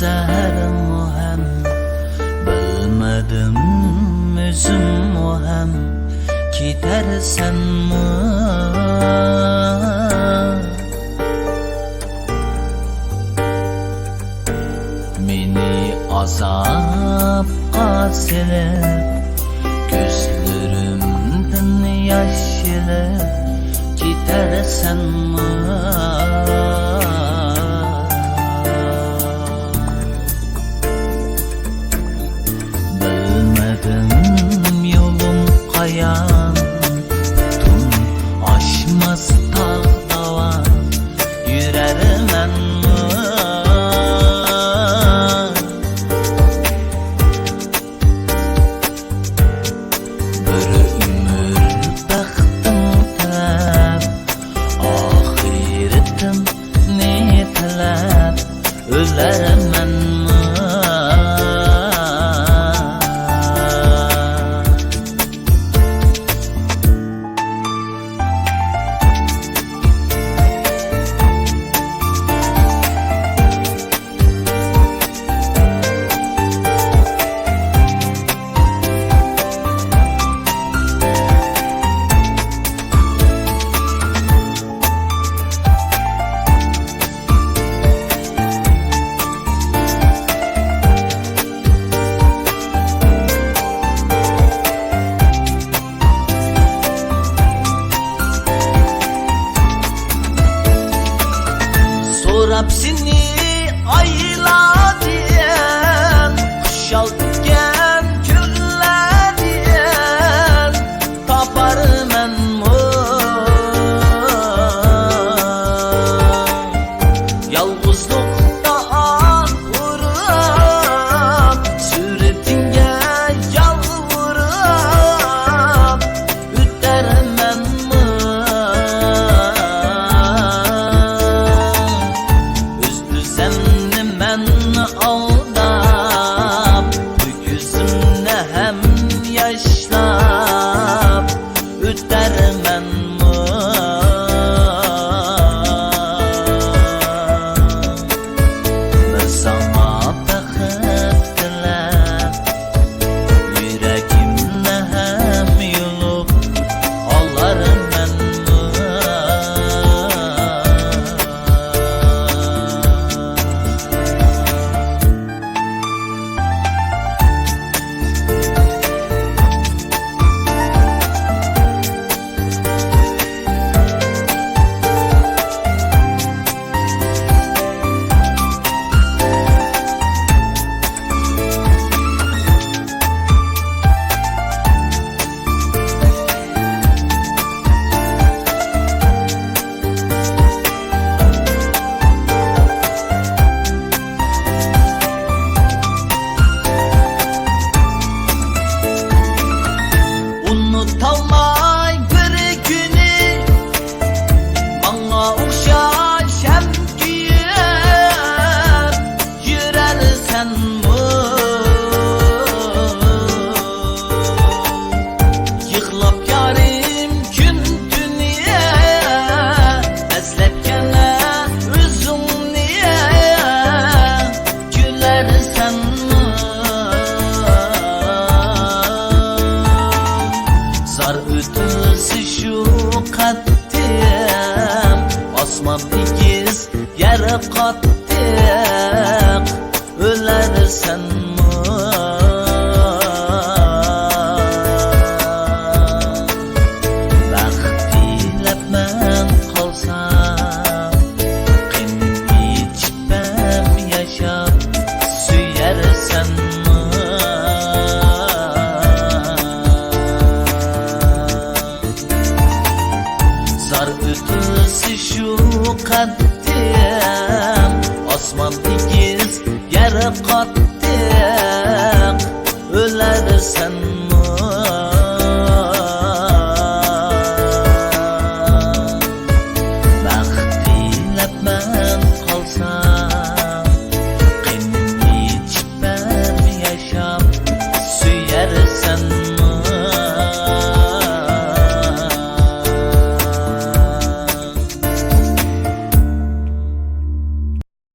Zəhərim o həm, bilmədim özüm o həm, gedərsənmi? Məni azabqa silib, gözlərimdən yaş ilib, gedərsənmi? Yolum kayan, tüm aşmaz tağ davan, yürerim enmi? Bir ömür bəxtim tələb, ahiretim ne tələb, ölərim enmi? Hepsini ayla diyen, kuşal diken külle diyen, taparım enmi? Yalnızlıkta ağırım, suretine yalvarım, üterim enmi? Men aldap, bu yüzümle hem yaşlap, üterim enmi? Ben sana bəxət dilep, yüreğimle hem yolup, ağlarım enmi? Unutalmay bir günü, bana okşaş hem güyer, yürərsenmi? Yıxlap yarim gün dünya, əzləb gənə üzüm niyə, gülərsenmi? Zar ötüsü şu kattim, asman ikiz yere kattim, ölersenmi? Bəxt dilep mən kalsam, qenim içməm yaşam, süyərsenmi? Zar ötüsü şu kattim, asman kat